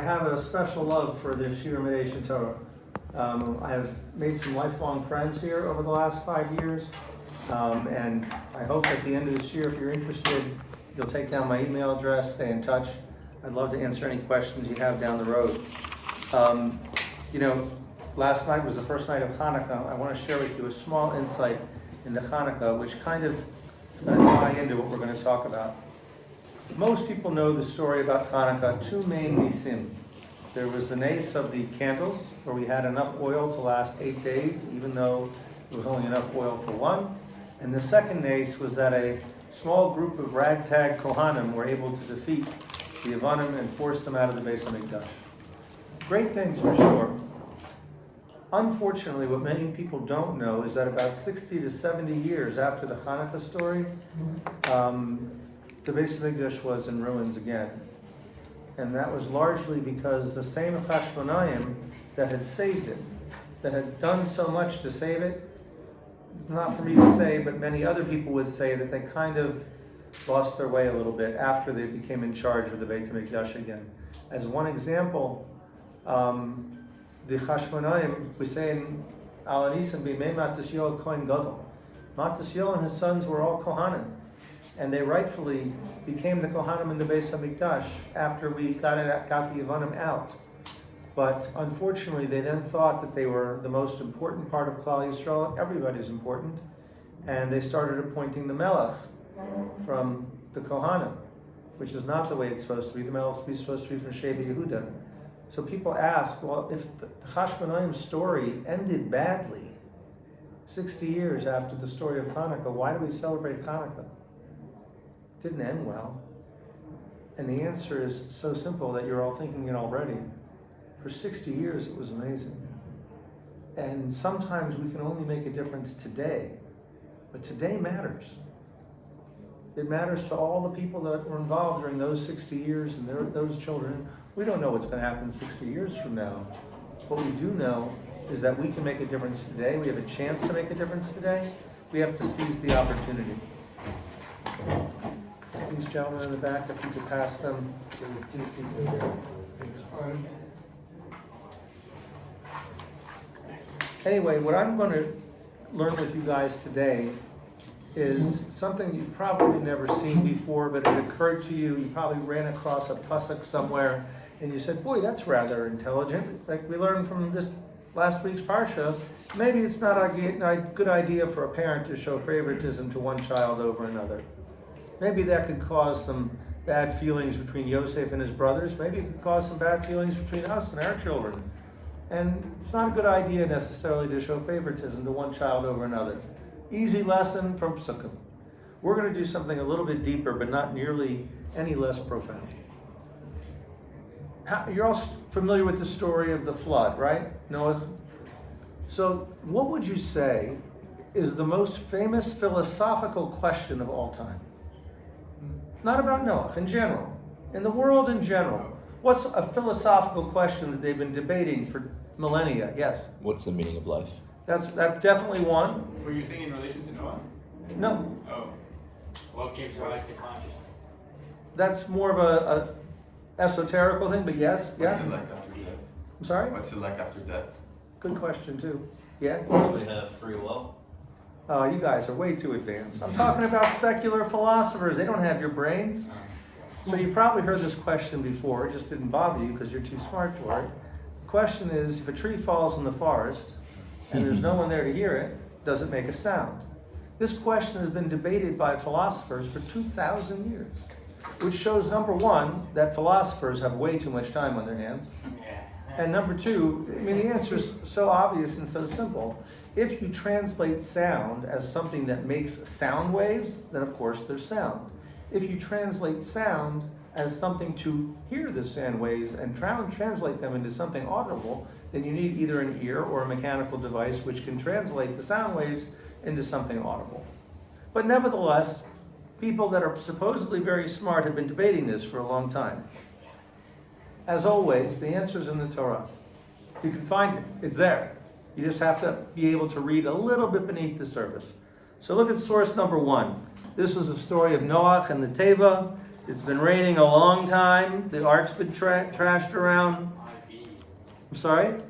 have a special love for the Shir Meditation Torah. I have made some lifelong friends here over the last 5 years, and I hope at the end of this year, if you're interested, you'll take down my email address, stay in touch. I'd love to answer any questions you have down the road. Last night was the first night of Hanukkah. I want to share with you a small insight into Hanukkah, which kind of is going to tie into what we're going to talk about. Most people know the story about Hanukkah, two main nisim. There was the nace of the candles, where we had enough oil to last 8 days, even though there was only enough oil for one. And the second nace was that a small group of ragtag Kohanim were able to defeat the Yevanim and force them out of the Beis HaMikdash. Great things for sure. Unfortunately, what many people don't know is that about 60 to 70 years after the Hanukkah story, the Beis HaMikdash was in ruins again. And that was largely because the same Chashmonaim that had saved it, that had done so much to save it, it's not for me to say, but many other people would say that they kind of lost their way a little bit after they became in charge of the Beit HaMikdash again. As one example, the Chashmonaim, we say in Al Anisim b'mei Matisyahu Kohen Gadol. Matisyahu and his sons were all Kohanim, and they rightfully became the Kohanim in the Beis HaMikdash after we got the Yevanim out. But unfortunately, they then thought that they were the most important part of Klal Yisrael. Everybody's important, and they started appointing the Melech from the Kohanim, which is not the way it's supposed to be. The Melech is supposed to be from Sheva Yehuda. So people ask, well, if the Chashmonaim story ended badly 60 years after the story of Hanukkah, why do we celebrate Hanukkah? It didn't end well. And the answer is so simple that you're all thinking it already. For 60 years, it was amazing. And sometimes we can only make a difference today, but today matters. It matters to all the people that were involved during those 60 years and those children. We don't know what's going to happen 60 years from now. What we do know is that we can make a difference today. We have a chance to make a difference today. We have to seize the opportunity. These gentlemen in the back, if you could pass them. Anyway, what I'm going to learn with you guys today is something you've probably never seen before, but it occurred to you. You probably ran across a pasuk somewhere, and you said, boy, that's rather intelligent. Like we learned from this last week's parsha, maybe it's not a good idea for a parent to show favoritism to one child over another. Maybe that could cause some bad feelings between Yosef and his brothers. Maybe it could cause some bad feelings between us and our children. And it's not a good idea necessarily to show favoritism to one child over another. Easy lesson from Psukim. We're going to do something a little bit deeper, but not nearly any less profound. You're all familiar with the story of the flood, right? Noah. So what would you say is the most famous philosophical question of all time? Not about Noah, in general. In the world in general. What's a philosophical question that they've been debating for millennia? Yes? What's the meaning of life? That's definitely one. Were you thinking in relation to Noah? No. Oh. What gives rise to consciousness? That's more of a esoterical thing, but yes. What's Yeah. it like after death? I'm sorry? What's it like after death? Good question, too. Yeah? Do we have free will? Oh, you guys are way too advanced. I'm talking about secular philosophers. They don't have your brains. So you've probably heard this question before. It just didn't bother you because you're too smart for it. The question is, if a tree falls in the forest and there's no one there to hear it, does it make a sound? This question has been debated by philosophers for 2,000 years, which shows, number one, that philosophers have way too much time on their hands. And number two, I mean, the answer is so obvious and so simple. If you translate sound as something that makes sound waves, then of course there's sound. If you translate sound as something to hear the sound waves and translate them into something audible, then you need either an ear or a mechanical device which can translate the sound waves into something audible. But nevertheless, people that are supposedly very smart have been debating this for a long time. As always, the answer is in the Torah. You can find it. It's there. You just have to be able to read a little bit beneath the surface. So look at source number 1. This was the story of Noah and the Teva. It's been raining a long time. The ark's been trashed around. I'm sorry?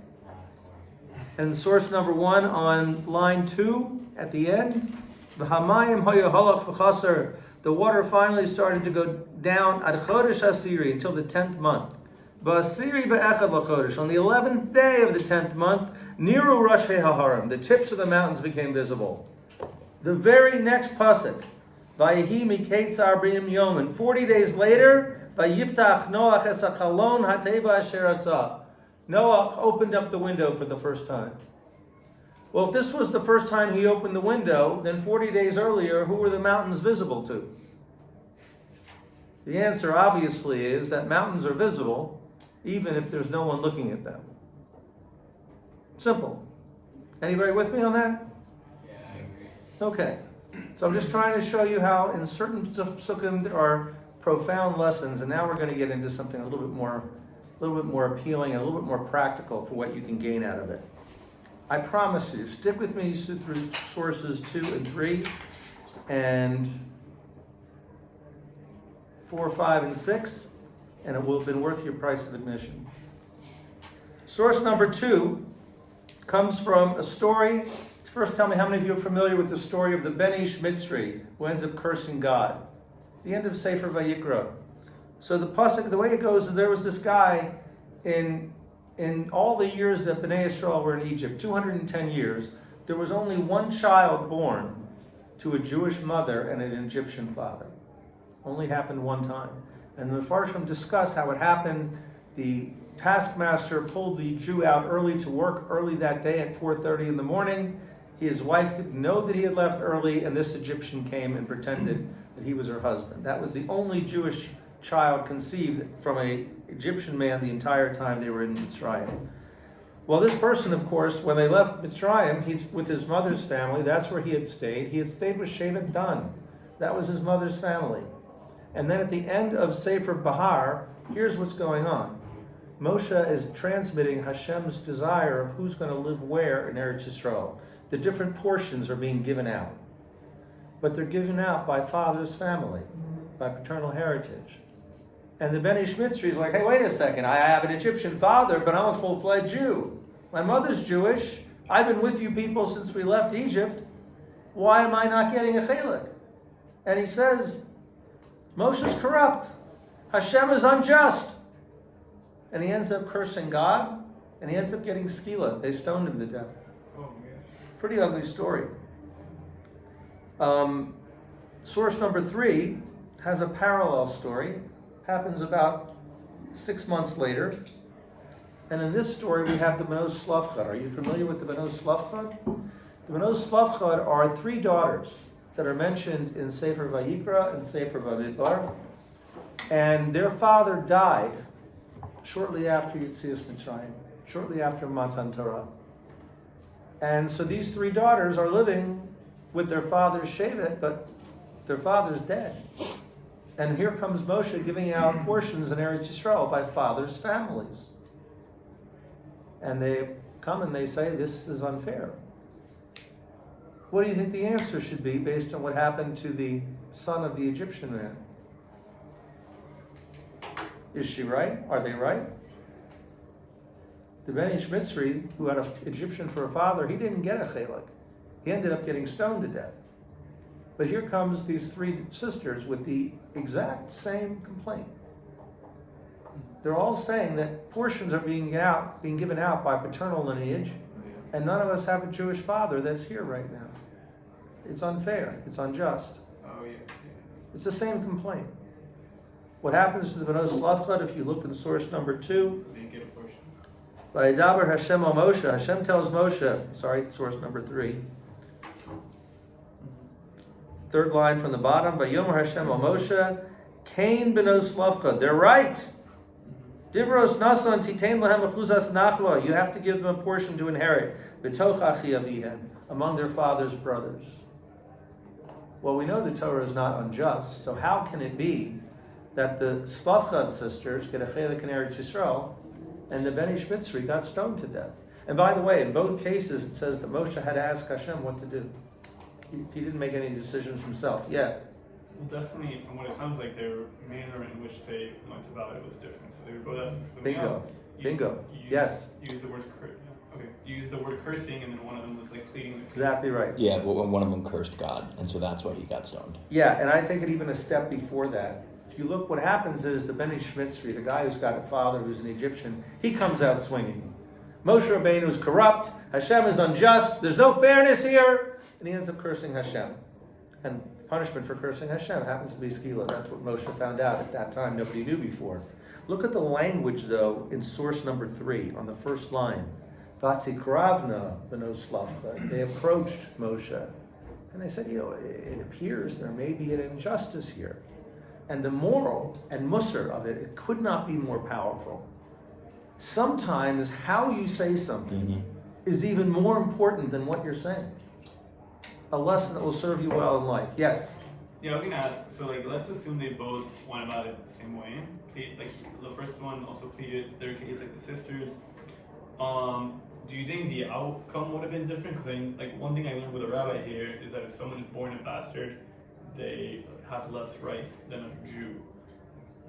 And source number 1 on line 2 at the end. V'hamayim hoya halach v'chaser. The water finally started to go down at chodesh asiri until the 10th month. Ba'asiri be'echad l'chodesh. On the 11th day of the 10th month, niru rashei haharim. The tips of the mountains became visible. The very next pasuk. Vayehi miketzar b'yim yom. And 40 days later, vayiftach Noach es hachalon hateva asher asa. Noah opened up the window for the first time. Well, if this was the first time he opened the window, then 40 days earlier, who were the mountains visible to? The answer obviously is that mountains are visible even if there's no one looking at them. Simple. Anybody with me on that? Yeah, I agree. Okay. So I'm just trying to show you how in certain psukim there are profound lessons, and now we're going to get into something a little bit more appealing and a little bit more practical for what you can gain out of it. I promise you, stick with me through sources 2 and 3 and 4, 5, and 6, and it will have been worth your price of admission. Source number 2 comes from a story. First, tell me how many of you are familiar with the story of the Ben Ish Mitzri who ends up cursing God. The end of Sefer Vayikra. So the pasuk, the way it goes is there was this guy in all the years that Bnei Yisrael were in Egypt, 210 years, there was only one child born to a Jewish mother and an Egyptian father. Only happened one time. And the Mefarshim discuss how it happened. The taskmaster pulled the Jew out early to work early that day at 4:30 in the morning. His wife didn't know that he had left early, and this Egyptian came and pretended that he was her husband. That was the only Jewish child conceived from an Egyptian man the entire time they were in Mitzrayim. Well, this person, of course, when they left Mitzrayim, he's with his mother's family. That's where he had stayed. He had stayed with Shevet Dan. That was his mother's family. And then at the end of Sefer Bahar, here's what's going on. Moshe is transmitting Hashem's desire of who's going to live where in Eretz Yisrael. The different portions are being given out. But they're given out by father's family, by paternal heritage. And the Ben Ish Mitzri is like, hey, wait a second, I have an Egyptian father, but I'm a full-fledged Jew. My mother's Jewish. I've been with you people since we left Egypt. Why am I not getting a chelik? And he says, Moshe's corrupt. Hashem is unjust. And he ends up cursing God, and he ends up getting skila. They stoned him to death. Pretty ugly story. Source number 3 has a parallel story. Happens about 6 months later. And in this story, we have the Benos Slavchad. Are you familiar with the Benos Slavchad? The Benos Slavchad are 3 daughters that are mentioned in Sefer Vayikra and Sefer Vamidbar. And their father died shortly after Yetzias Mitzrayim, shortly after Matan Torah. And so these 3 daughters are living with their father's Shevet, but their father's dead. And here comes Moshe giving out portions in Eretz Yisrael by fathers' families. And they come and they say, this is unfair. What do you think the answer should be based on what happened to the son of the Egyptian man? Is she right? Are they right? The Ben Ish Mitzri, who had an Egyptian for a father, he didn't get a chelik. He ended up getting stoned to death. But here comes these 3 sisters with the exact same complaint. They're all saying that portions are being given out by paternal lineage, and none of us have a Jewish father that's here right now. It's unfair. It's unjust. Oh, yeah. It's the same complaint. What happens to the Benos Slavchad, if you look in source number 2, Didn't get a portion. Vayedaber Hashem al Moshe. Hashem tells Moshe, source number 3. 3rd line from the bottom, Vayomer Hashem al Moshe, Cain Benos Slavchad. They're right. Divros nason titein lahem achuzas nachla. You have to give them a portion to inherit. B'toch achi avihem, among their father's brothers. Well, we know the Torah is not unjust, so how can it be that the Slavchad sisters get a chelik in Eretz Yisrael, and the Ben Ish Mitzri got stoned to death? And by the way, in both cases, it says that Moshe had to ask Hashem what to do. He didn't make any decisions himself yet. Well, definitely, from what it sounds like, their manner in which they went about it was different. So they were both asking for something Bingo. else. Bingo. You Yes. Use the word okay. You used the word cursing, and then one of them was like pleading. Exactly right. Yeah, but one of them cursed God, and so that's why he got stoned. Yeah, and I take it even a step before that. If you look, what happens is the Beni Shmitzri, the guy who's got a father who's an Egyptian, he comes out swinging. Moshe Rabbeinu is corrupt. Hashem is unjust. There's no fairness here. And he ends up cursing Hashem. And punishment for cursing Hashem happens to be skila. That's what Moshe found out at that time. Nobody knew before. Look at the language, though, in source number 3, on the first line. Vatikravna b'no slavcha. They approached Moshe. And they said, it appears there may be an injustice here. And the moral and musar of it could not be more powerful. Sometimes how you say something is even more important than what you're saying. A lesson that will serve you well in life. Yes? Yeah, I was gonna ask, so let's assume they both went about it the same way. The first one also pleaded their case like the sisters. Do you think the outcome would have been different? Because one thing I learned with a rabbi here is that if someone is born a bastard, they have less rights than a Jew.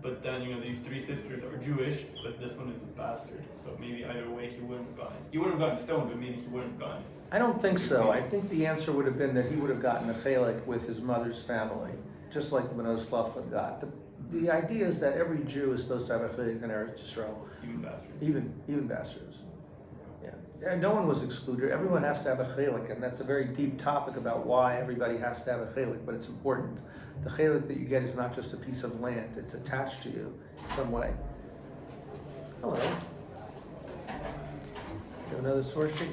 But then, these 3 sisters are Jewish, but this one is a bastard. So maybe either way he wouldn't have gotten it. He wouldn't have gotten stoned, but maybe he wouldn't have gotten it. I don't think so. I think the answer would have been that he would have gotten a chalik with his mother's family, just like the B'nai Slavcha got. The idea is that every Jew is supposed to have a chalik in Eretz Yisrael. Even bastards. Even bastards. Yeah. And no one was excluded. Everyone has to have a chalik, and that's a very deep topic about why everybody has to have a chalik, but it's important. The chalik that you get is not just a piece of land, it's attached to you in some way. Hello. You have another source sheet?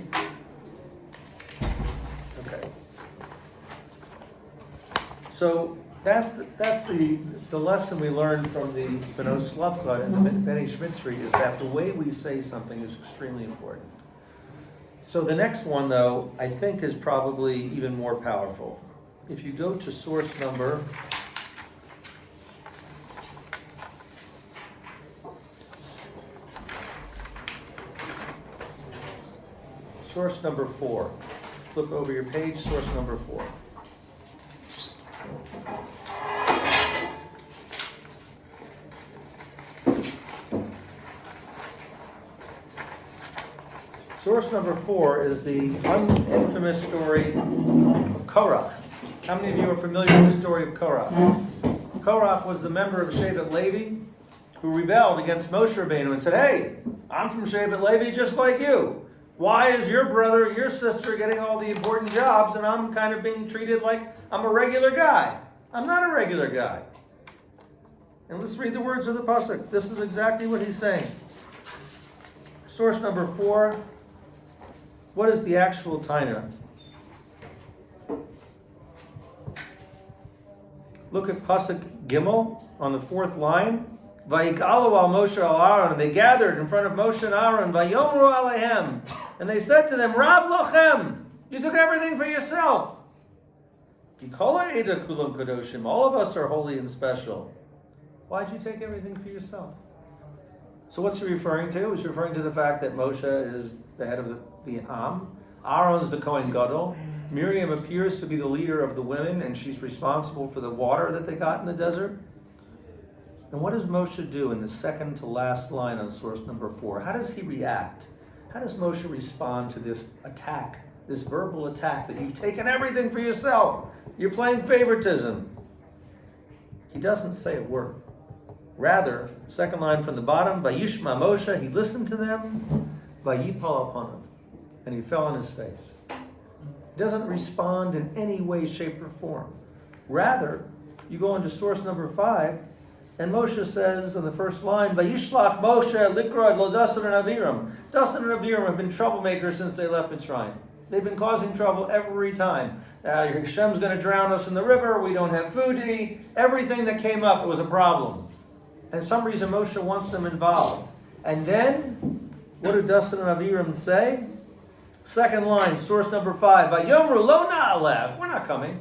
Okay. So that's the lesson we learned from the B'nai Slavcha and the Beni Shmitzri is that the way we say something is extremely important. So the next one, though, I think is probably even more powerful. If you go to source number source number 4. Flip over your page, source number 4. Source number 4 is the infamous story of Korach. How many of you are familiar with the story of Korach? Korach was the member of Shevet Levi who rebelled against Moshe Rabbeinu and said, "Hey, I'm from Shevet Levi just like you. Why is your brother and your sister getting all the important jobs and I'm kind of being treated like I'm a regular guy? I'm not a regular guy." And let's read the words of the pasuk. This is exactly what he's saying. Source number 4. What is the actual taina? Look at pasuk Gimel on the 4th line. Vayikalu al Moshe al Aaron, and they gathered in front of Moshe and Aaron. Vayomru alehem, and they said to them, Rav lochem, you took everything for yourself. Ki kol ha'eda kulam kadoshim, all of us are holy and special. Why'd you take everything for yourself? So what's he referring to? He's referring to the fact that Moshe is the head of the Am. Aaron's the Kohen Gadol. Miriam appears to be the leader of the women, and she's responsible for the water that they got in the desert. And what does Moshe do in the second to last line on source number 4? How does he react? How does Moshe respond to this attack, this verbal attack that you've taken everything for yourself? You're playing favoritism. He doesn't say a word. Rather, second line from the bottom, Vayishma Moshe, he listened to them, Vayipal upon him, and he fell on his face. He doesn't respond in any way, shape, or form. Rather, you go into source number 5, and Moshe says in the first line, Vayishlach Moshe likrod lo Dasan and Aviram. Dasan and Aviram have been troublemakers since they left Mitzrayim. They've been causing trouble every time. Hashem's going to drown us in the river. We don't have food to eat. Everything that came up, it was a problem. And for some reason, Moshe wants them involved. And then, what do Dasan and Aviram say? Second line, source number 5. Vayomru lo na'alev. We're not coming.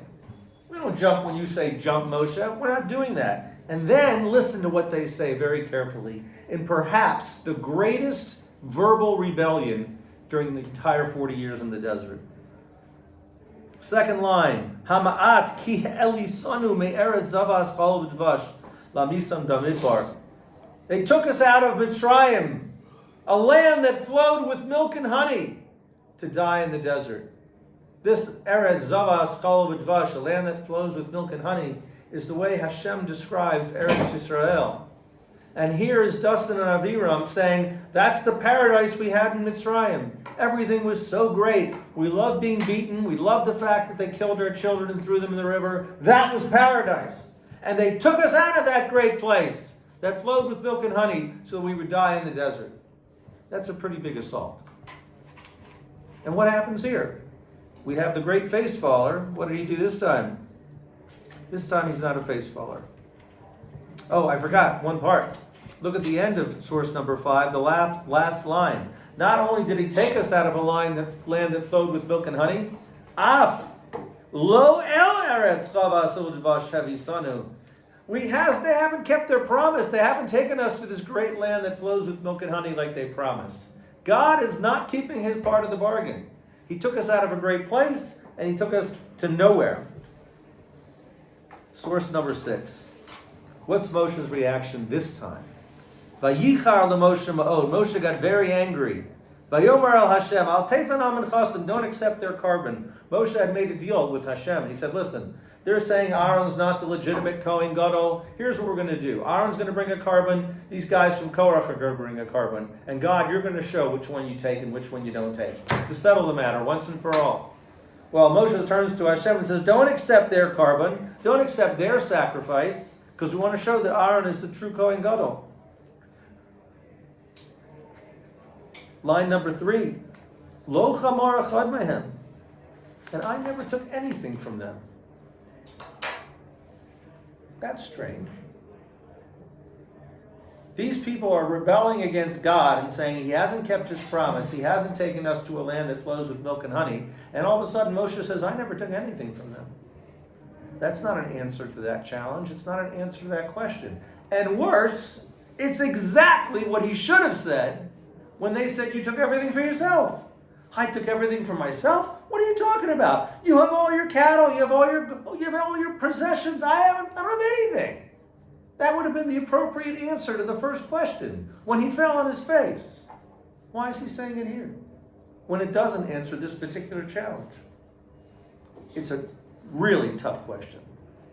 We don't jump when you say jump, Moshe. We're not doing that. And then listen to what they say very carefully in perhaps the greatest verbal rebellion during the entire 40 years in the desert. Second line, Hama'at ki elisanu me'eretz zavas chol v'dvash lamisam damidbar. They took us out of Mitzrayim, a land that flowed with milk and honey, to die in the desert. This Eretz Zavas Chol V'Dvash, a land that flows with milk and honey, is the way Hashem describes Eretz Yisrael. And here is Dustin and Aviram saying, that's the paradise we had in Mitzrayim. Everything was so great. We loved being beaten. We loved the fact that they killed our children and threw them in the river. That was paradise. And they took us out of that great place that flowed with milk and honey so we would die in the desert. That's a pretty big assault. And what happens here? We have the great face faller. What did he do this time? This time he's not a face faller. Oh, I forgot one part. Look at the end of source number 5, the last line. Not only did he take us out of a land that flowed with milk and honey, af lo el eretz chavas udvash hevisanu. They haven't kept their promise. They haven't taken us to this great land that flows with milk and honey like they promised. God is not keeping his part of the bargain. He took us out of a great place, and he took us to nowhere. Source number 6. What's Moshe's reaction this time? Vayichar leMoshe ma'od. Moshe got very angry. Vayomer al Hashem, al tefanam and chasim, don't accept their carbon. Moshe had made a deal with Hashem. He said, listen, they're saying Aaron's not the legitimate Kohen Gadol. Here's what we're going to do. Aaron's going to bring a carbon. These guys from Korach are going to bring a carbon. And God, you're going to show which one you take and which one you don't take, to settle the matter once and for all. Well, Moshe turns to Hashem and says, don't accept their carbon. Don't accept their sacrifice, because we want to show that Aaron is the true Kohen Gadol. Line number 3. Lo chamar echad mehem. And I never took anything from them. That's strange. These people are rebelling against God and saying he hasn't kept his promise. He hasn't taken us to a land that flows with milk and honey. And all of a sudden Moshe says, I never took anything from them. That's not an answer to that challenge. It's not an answer to that question. And worse, it's exactly what he should have said when they said you took everything for yourself. I took everything for myself? What are you talking about? You have all your cattle, you have all your possessions. I don't have anything. That would have been the appropriate answer to the first question when he fell on his face. Why is he saying it here when it doesn't answer this particular challenge? It's a really tough question.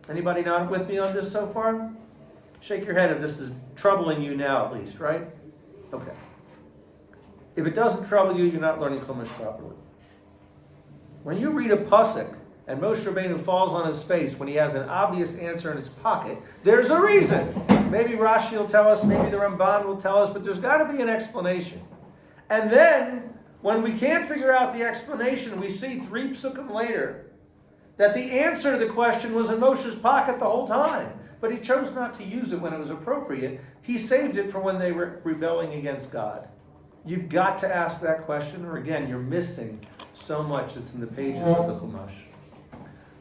Anybody not with me on this so far? Shake your head if this is troubling you now at least, right? Okay. If it doesn't trouble you, you're not learning Chumash properly. When you read a pasuk and Moshe Rabbeinu falls on his face when he has an obvious answer in his pocket, there's a reason. Maybe Rashi will tell us, maybe the Ramban will tell us, but there's got to be an explanation. And then, when we can't figure out the explanation, we see 3 psukim later that the answer to the question was in Moshe's pocket the whole time. But he chose not to use it when it was appropriate. He saved it for when they were rebelling against God. You've got to ask that question, or again, you're missing so much that's in the pages of the Chumash.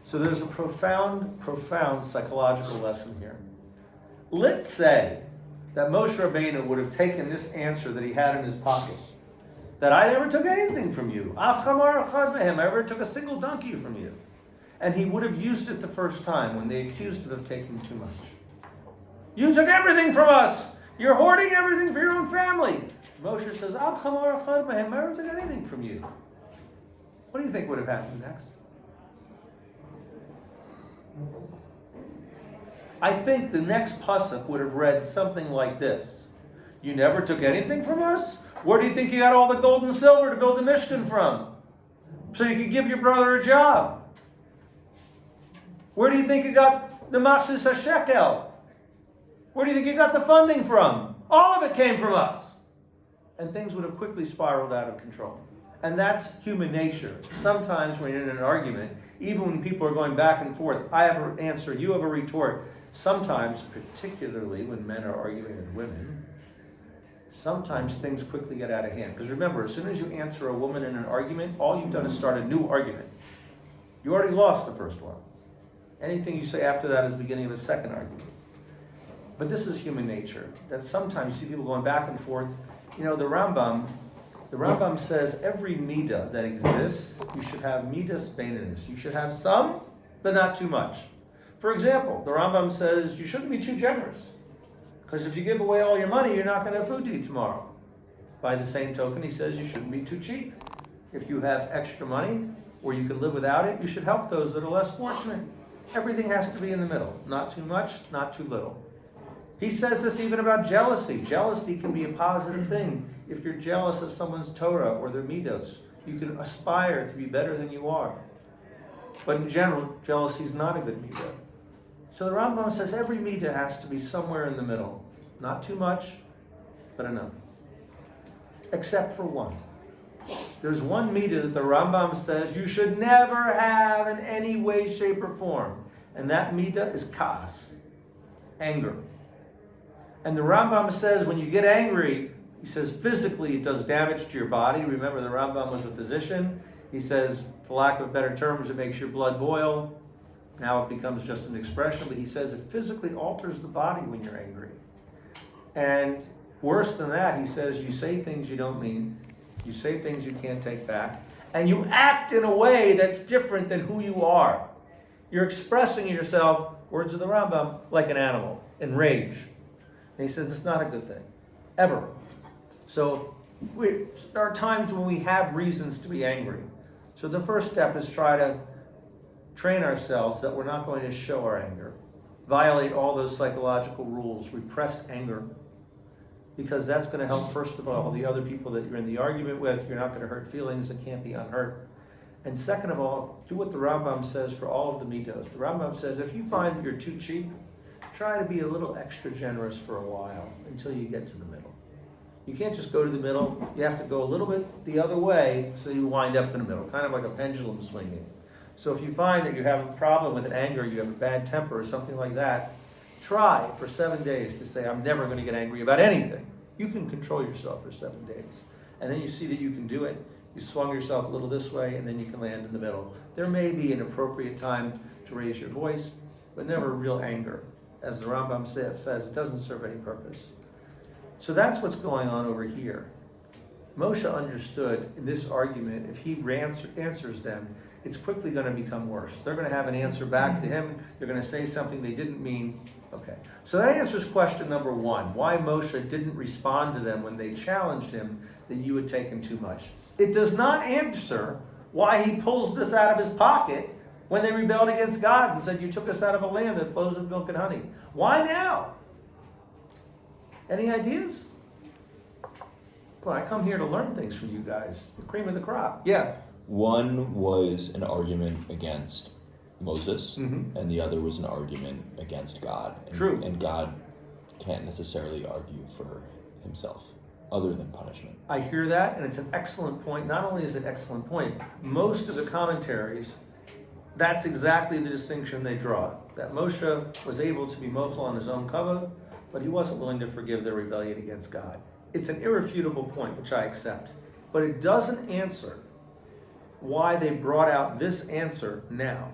So there's a profound, profound psychological lesson here. Let's say that Moshe Rabbeinu would have taken this answer that he had in his pocket, that I never took anything from you. Af chamar echad mehem, I never took a single donkey from you. And he would have used it the first time when they accused him of taking too much. You took everything from us. You're hoarding everything for your own family. Moshe says, Af chamar echad mehem, I never took anything from you. What do you think would have happened next? I think the next pasuk would have read something like this. You never took anything from us? Where do you think you got all the gold and silver to build the Mishkan from? So you could give your brother a job. Where do you think you got the Machzis HaShekel? Where do you think you got the funding from? All of it came from us. And things would have quickly spiraled out of control. And that's human nature. Sometimes when you're in an argument, even when people are going back and forth, I have an answer, you have a retort. Sometimes, particularly when men are arguing with women, sometimes things quickly get out of hand. Because remember, as soon as you answer a woman in an argument, all you've done is start a new argument. You already lost the first one. Anything you say after that is the beginning of a second argument. But this is human nature. That sometimes you see people going back and forth. You know, the Rambam The Rambam says every midah that exists, you should have midas beinus. You should have some, but not too much. For example, the Rambam says you shouldn't be too generous, because if you give away all your money, you're not going to have food to eat tomorrow. By the same token, he says you shouldn't be too cheap. If you have extra money, or you can live without it, you should help those that are less fortunate. Everything has to be in the middle. Not too much, not too little. He says this even about jealousy. Jealousy can be a positive thing. If you're jealous of someone's Torah or their midos, you can aspire to be better than you are. But in general, jealousy is not a good midah. So the Rambam says every midah has to be somewhere in the middle. Not too much, but enough. Except for one. There's one midah that the Rambam says you should never have in any way, shape, or form. And that midah is kas, anger. And the Rambam says when you get angry, he says physically it does damage to your body. Remember, the Rambam was a physician. He says, for lack of better terms, it makes your blood boil. Now it becomes just an expression, but he says it physically alters the body when you're angry. And worse than that, he says you say things you don't mean. You say things you can't take back. And you act in a way that's different than who you are. You're expressing yourself, words of the Rambam, like an animal, in rage. And he says it's not a good thing, ever. So there are times when we have reasons to be angry. So the first step is try to train ourselves that we're not going to show our anger. Violate all those psychological rules, repressed anger. Because that's going to help, first of all, the other people that you're in the argument with. You're not going to hurt feelings that can't be unhurt. And second of all, do what the Rambam says for all of the midos. The Rambam says if you find that you're too cheap, try to be a little extra generous for a while until you get to the middle. You can't just go to the middle. You have to go a little bit the other way so you wind up in the middle, kind of like a pendulum swinging. So if you find that you have a problem with anger, you have a bad temper or something like that, try for 7 days to say, I'm never going to get angry about anything. You can control yourself for 7 days. And then you see that you can do it. You swung yourself a little this way, and then you can land in the middle. There may be an appropriate time to raise your voice, but never real anger. As the Rambam says, it doesn't serve any purpose. So that's what's going on over here. Moshe understood in this argument, if he answers them, it's quickly going to become worse. They're going to have an answer back to him. They're going to say something they didn't mean. Okay, so that answers question number one, why Moshe didn't respond to them when they challenged him that you had taken too much. It does not answer why he pulls this out of his pocket when they rebelled against God and said, you took us out of a land that flows with milk and honey. Why now? Any ideas? Well, I come here to learn things from you guys. The cream of the crop. Yeah. One was an argument against Moses, Mm-hmm. and the other was an argument against God. And, True. And God can't necessarily argue for himself, other than punishment. I hear that, and it's an excellent point. Not only is it an excellent point, most of the commentaries, that's exactly the distinction they draw. That Moshe was able to be mochel on his own kavod, but he wasn't willing to forgive their rebellion against God. It's an irrefutable point, which I accept. But it doesn't answer why they brought out this answer now.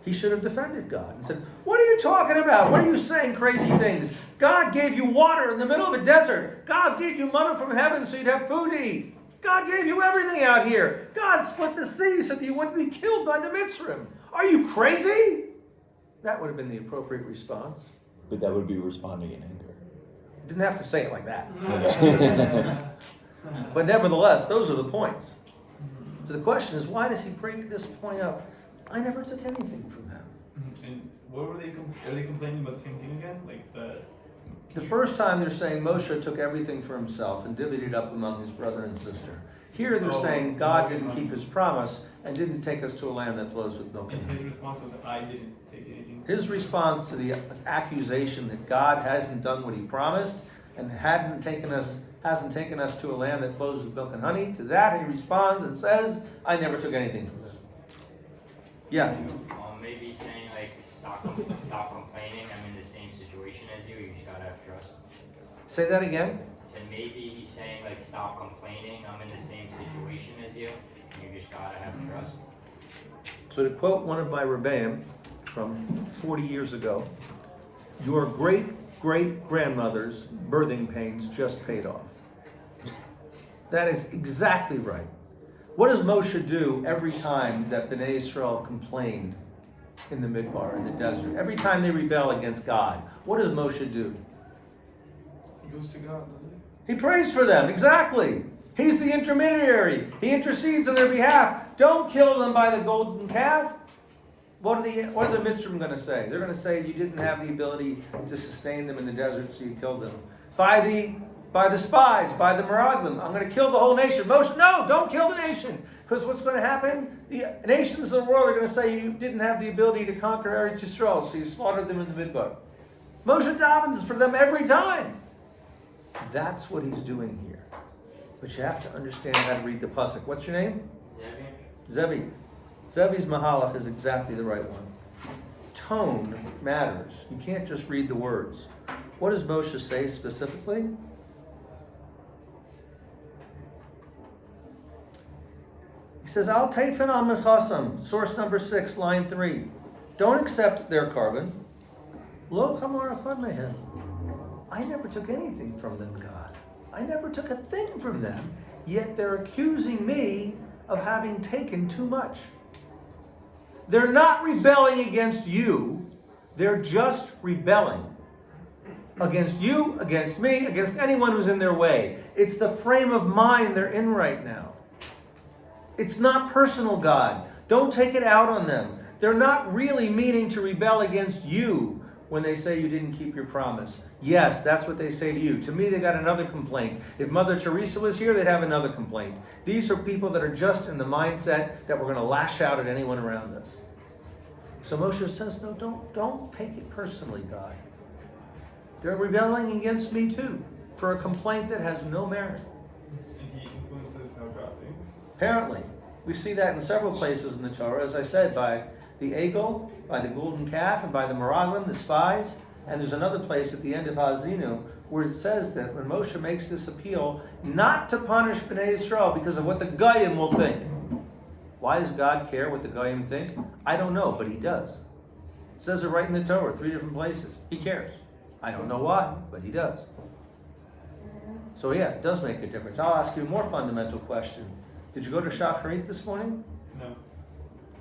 He should have defended God and said, what are you talking about? What are you saying crazy things? God gave you water in the middle of a desert. God gave you manna from heaven so you'd have food to eat. God gave you everything out here. God split the sea so that you wouldn't be killed by the Mitzrim. Are you crazy? That would have been the appropriate response. But that would be responding in anger. Didn't have to say it like that. Okay. But nevertheless, those are the points. So the question is, why does he break this point up? I never took anything from them. And what were they? Are they complaining about the same thing again? Like The first time they're saying Moshe took everything for himself and divvied it up among his brother and sister. Here they're saying God didn't keep his promise and didn't take us to a land that flows with milk and And honey. his response was, I didn't take anything. His response to the accusation that God hasn't done what he promised and hasn't taken us to a land that flows with milk and honey, to that he responds and says, I never took anything from them. Yeah. Maybe he's saying like stop complaining. I'm in the same situation as you. You just gotta have trust. Say that again. So maybe he's saying like stop complaining. I'm in the same situation as you. You just gotta have trust. So to quote one of my rebbeim from 40 years ago, your great-great-grandmother's birthing pains just paid off. That is exactly right. What does Moshe do every time that Bnei Israel complained in the Midbar, in the desert? Every time they rebel against God, what does Moshe do? He goes to God, doesn't He prays for them, exactly. He's the intermediary. He intercedes on their behalf. Don't kill them by the golden calf. What are the Mitzrayim going to say? They're going to say you didn't have the ability to sustain them in the desert, so you killed them. By the spies, by the Meraglim, I'm going to kill the whole nation. Moshe, no, don't kill the nation. Because what's going to happen? The nations of the world are going to say you didn't have the ability to conquer Eretz Yisrael, so you slaughtered them in the Midbar. Moshe davens for them every time. That's what he's doing here. But you have to understand how to read the pasuk. What's your name? Zevi. Zevi's mahalach is exactly the right one. Tone matters. You can't just read the words. What does Moshe say specifically? He says, Al teifen al mechasam, source number 6, line 3. Don't accept their carbon. Lo chamar echad mehem. I never took anything from them, God. I never took a thing from them, yet they're accusing me of having taken too much. They're not rebelling against you, they're just rebelling against you, against me, against anyone who's in their way. It's the frame of mind they're in right now. It's not personal, God. Don't take it out on them. They're not really meaning to rebel against you when they say you didn't keep your promise. Yes, that's what they say to you. To me, they got another complaint. If Mother Teresa was here, they'd have another complaint. These are people that are just in the mindset that we're going to lash out at anyone around us. So Moshe says, no, don't take it personally, God. They're rebelling against me too, for a complaint that has no merit. And he influences how God thinks. Apparently. We see that in several places in the Torah, as I said, by the Egel, by the golden calf, and by the Meraglim, the spies. And there's another place at the end of Ha'azinu where it says that when Moshe makes this appeal, not to punish Bnei Israel because of what the Goyim will think. Why does God care what the Goyim think? I don't know, but he does. It says it right in the Torah, 3 different places. He cares. I don't know why, but he does. So yeah, it does make a difference. I'll ask you a more fundamental question. Did you go to Shacharit this morning? No.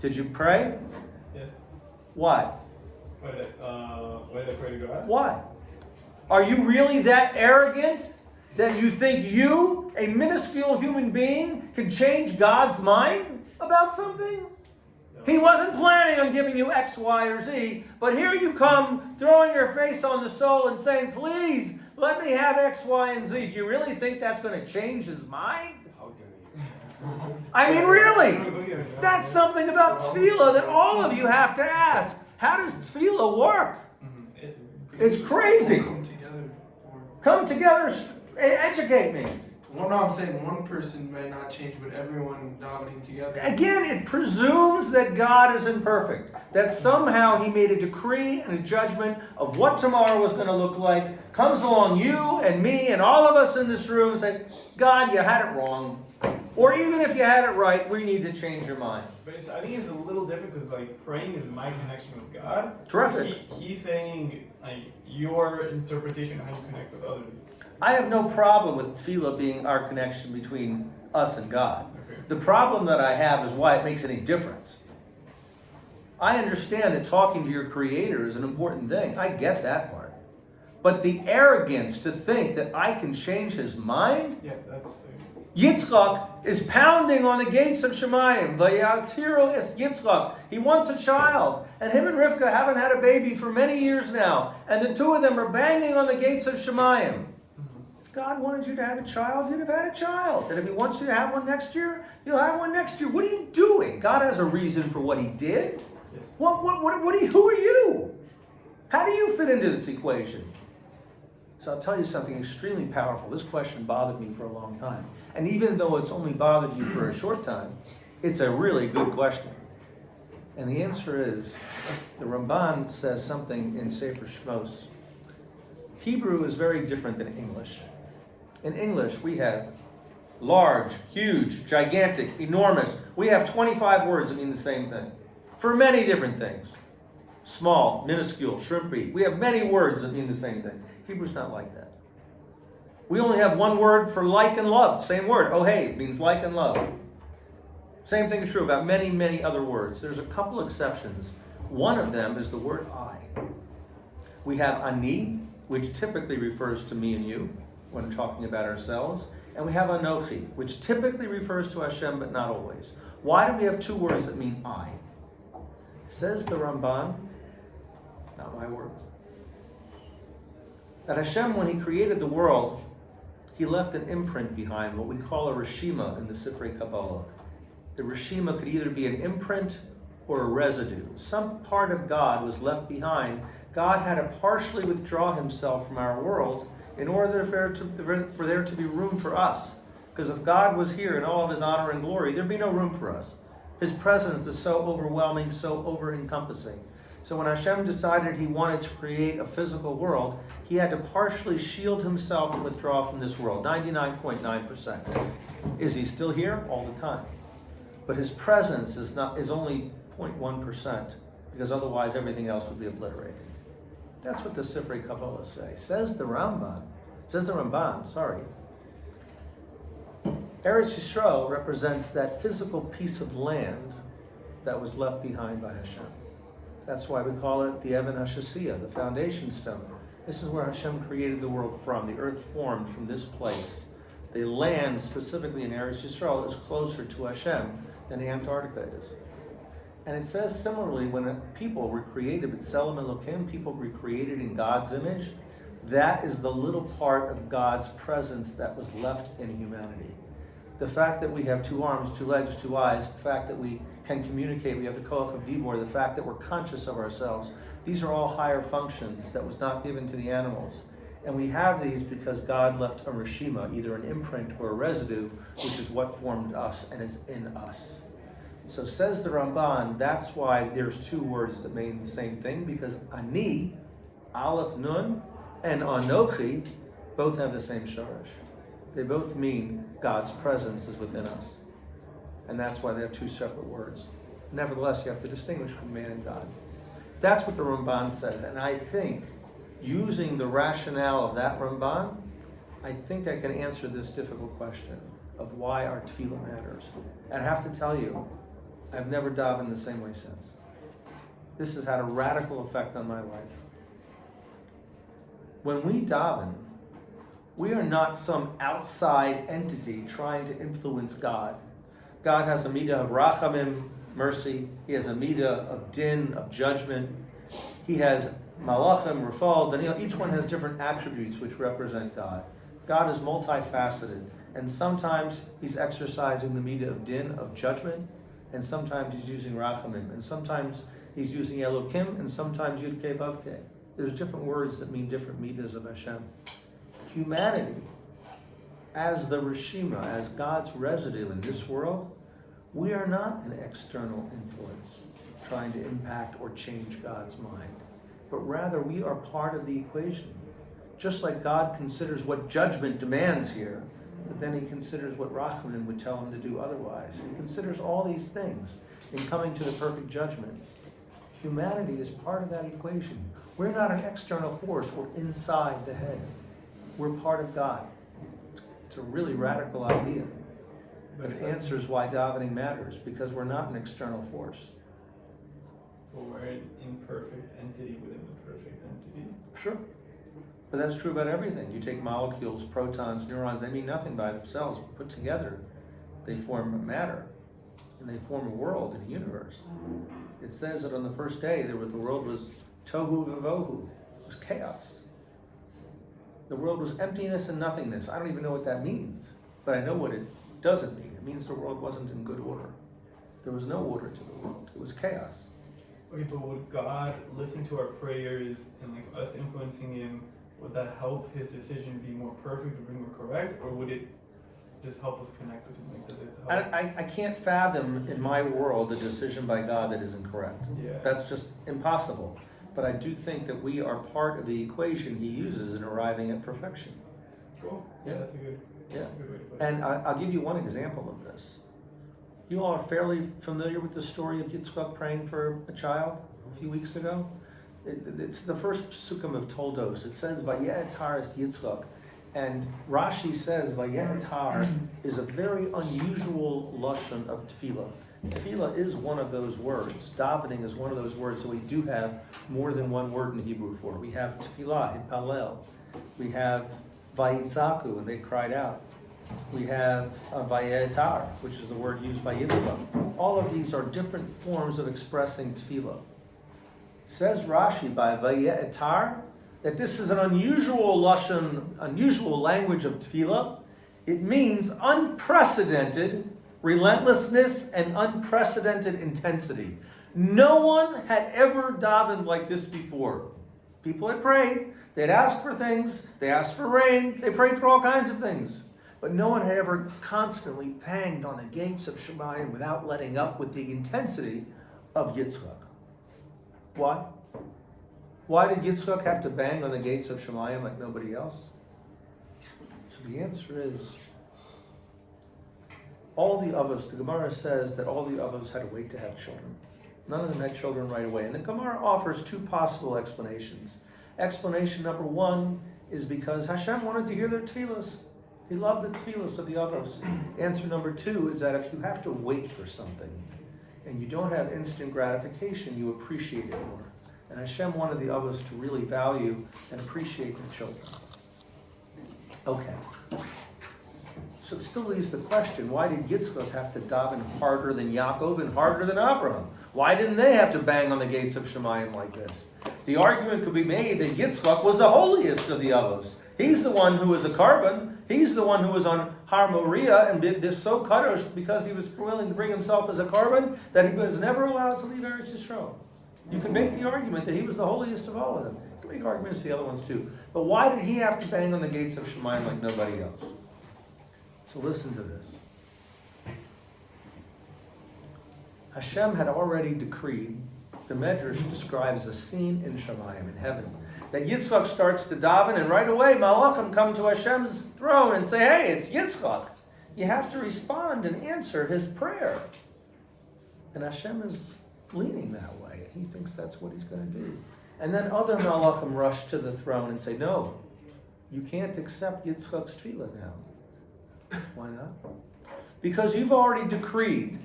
Did you pray? Yes. Why? Why did I pray to God? Why? Are you really that arrogant that you think you, a minuscule human being, can change God's mind about something? No. He wasn't planning on giving you X, Y, or Z, but here you come throwing your face on the soul and saying, please, let me have X, Y, and Z. Do you really think that's going to change his mind? How dare you? I mean, really? That's something about tefillah that all of you have to ask. How does tefillah work? It's crazy. Come together. Or, Come together, educate me. well, no, I'm saying one person may not change, but everyone davening together. Again, it presumes that God is imperfect. That somehow he made a decree and a judgment of what tomorrow was going to look like. Comes along you and me and all of us in this room and say, God, you had it wrong. Or even if you had it right, we need to change your mind. But I think it's a little different because like praying is my connection with God. Terrific. He's saying like your interpretation of how you connect with others. I have no problem with tefillah being our connection between us and God. Okay. The problem that I have is why it makes any difference. I understand that talking to your Creator is an important thing. I get that part. But the arrogance to think that I can change his mind? Yeah, that's. Yitzchak is pounding on the gates of Shemayim. Vayatiru es Yitzchak. He wants a child. And him and Rivka haven't had a baby for many years now. And the two of them are banging on the gates of Shemayim. If God wanted you to have a child, you'd have had a child. And if he wants you to have one next year, you'll have one next year. What are you doing? God has a reason for what he did. Yes. Who are you? How do you fit into this equation? So I'll tell you something extremely powerful. This question bothered me for a long time. And even though it's only bothered you for a short time, it's a really good question. And the answer is, the Ramban says something in Sefer Shmos. Hebrew is very different than English. In English, we have large, huge, gigantic, enormous. We have 25 words that mean the same thing. For many different things. Small, minuscule, shrimpy. We have many words that mean the same thing. Hebrew's not like that. We only have one word for like and love. Same word. Oh, hey, means like and love. Same thing is true about many, many other words. There's a couple exceptions. One of them is the word I. We have ani, which typically refers to me and you when talking about ourselves. And we have anochi, which typically refers to Hashem, but not always. Why do we have two words that mean I? Says the Ramban, not my words, that Hashem, when he created the world, he left an imprint behind, what we call a reshima in the Sifrei Kabbalah. The reshima could either be an imprint or a residue. Some part of God was left behind. God had to partially withdraw himself from our world in order for there to be room for us. Because if God was here in all of his honor and glory, there'd be no room for us. His presence is so overwhelming, so over-encompassing. So when Hashem decided he wanted to create a physical world, he had to partially shield himself and withdraw from this world, 99.9%. Is he still here? All the time. But his presence is only 0.1%, because otherwise everything else would be obliterated. That's what the Sifrei Kabbalah say. Says the Ramban, Eretz Yisrael represents that physical piece of land that was left behind by Hashem. That's why we call it the Even HaShasiyah, the foundation stone. This is where Hashem created the world from. The earth formed from this place. The land, specifically in Eretz Yisrael, is closer to Hashem than Antarctica is. And it says similarly, when people were created, B'Tselem Elokim, people were created in God's image, that is the little part of God's presence that was left in humanity. The fact that we have 2 arms, 2 legs, 2 eyes, the fact that we can communicate, we have the koach of dibur, the fact that we're conscious of ourselves, these are all higher functions that was not given to the animals. And we have these because God left a reshima, either an imprint or a residue, which is what formed us and is in us. So says the Ramban, that's why there's 2 words that mean the same thing, because ani, aleph nun, and anochi both have the same shorish. They both mean God's presence is within us. And that's why they have 2 separate words. Nevertheless, you have to distinguish between man and God. That's what the Ramban says. And I think, using the rationale of that Ramban, I think I can answer this difficult question of why our tefillah matters. And I have to tell you, I've never davened the same way since. This has had a radical effect on my life. When we daven, we are not some outside entity trying to influence God. God has a midah of rachamim, mercy. He has a midah of din, of judgment. He has malachim, rafal, daniel. Each one has different attributes which represent God. God is multifaceted. And sometimes he's exercising the midah of din, of judgment. And sometimes he's using rachamim. And sometimes he's using elokim. And sometimes yud-kei vav-kei. There's different words that mean different midahs of Hashem. Humanity, as the reshima, as God's residue in this world, we are not an external influence trying to impact or change God's mind, but rather we are part of the equation. Just like God considers what judgment demands here, but then he considers what Rachamim would tell him to do otherwise. He considers all these things in coming to the perfect judgment. Humanity is part of that equation. We're not an external force, we're inside the head. We're part of God. It's a really radical idea. But it answers why davening matters, because we're not an external force. Well, we're an imperfect entity within the perfect entity. Sure. But that's true about everything. You take molecules, protons, neurons, they mean nothing by themselves. Put together, they form matter. And they form a world and a universe. It says that on the first day, the world was tohu vavohu. It was chaos. The world was emptiness and nothingness. I don't even know what that means, but I know what it doesn't mean. It means the world wasn't in good order. There was no order to the world. It was chaos. Okay, but would God listen to our prayers and like us influencing him, would that help his decision be more perfect or be more correct, or would it just help us connect with him? Like, does it help? I can't fathom in my world a decision by God that isn't correct. Yeah. That's just impossible. But I do think that we are part of the equation he uses in arriving at perfection. Cool. Yeah. That's a good way to put it. And I'll give you one example of this. You all are fairly familiar with the story of Yitzchak praying for a child a few weeks ago? It's the first psukim of Toldos. It says, Vayetz Haras Yitzchak. And Rashi says Vayetar is a very unusual lashon of tefillah. Tefillah is one of those words. Davening is one of those words. So we do have more than one word in Hebrew for it. We have tefillah, hitpalel. We have vayitzaku, and they cried out. We have vayetar, which is the word used by Yitzchak. All of these are different forms of expressing tefillah. Says Rashi by vayetar that this is an unusual lashon, unusual language of tefillah. It means unprecedented relentlessness and unprecedented intensity. No one had ever davened like this before. People had prayed, they'd asked for things, they asked for rain, they prayed for all kinds of things. But no one had ever constantly banged on the gates of Shemayim without letting up with the intensity of Yitzchak. Why? Why did Yitzchak have to bang on the gates of Shemayim like nobody else? So the answer is, all the Avos, the Gemara says that all the Avos had to wait to have children. None of them had children right away. And the Gemara offers two possible explanations. Explanation number one is because Hashem wanted to hear their tefillos. He loved the tefillos of the Avos. Answer number two is that if you have to wait for something and you don't have instant gratification, you appreciate it more. And Hashem wanted the Avos to really value and appreciate their children. Okay. So it still leaves the question, why did Yitzchak have to daven harder than Yaakov and harder than Abraham? Why didn't they have to bang on the gates of Shemayim like this? The argument could be made that Yitzchak was the holiest of the Avos. He's the one who was a carbon. He's the one who was on Har Moriah and did this so kadosh because he was willing to bring himself as a carbon that he was never allowed to leave Eretz Yisrael. You can make the argument that he was the holiest of all of them. You can make arguments to the other ones too. But why did he have to bang on the gates of Shemayim like nobody else? So listen to this. Hashem had already decreed, the Medrash describes a scene in Shemayim, in heaven, that Yitzchak starts to daven, and right away Malachim come to Hashem's throne and say, hey, it's Yitzchak. You have to respond and answer his prayer. And Hashem is leaning that way. He thinks that's what he's going to do. And then other Malachim rush to the throne and say, no, you can't accept Yitzchak's tefillah now. Why not? Because you've already decreed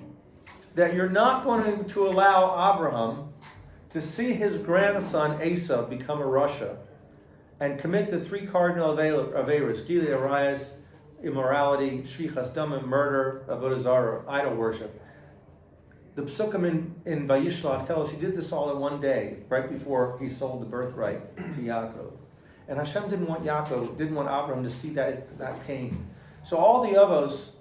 that you're not going to allow Abraham to see his grandson Esau become a Rasha and commit the three cardinal averos, Gilui Arayos, immorality, Shvichas Damim, murder, Avodah Zarah, idol worship. The Psukim in Vayishlach tell us he did this all in one day, right before he sold the birthright to Yaakov. And Hashem didn't want Abraham to see that pain. So all the Avos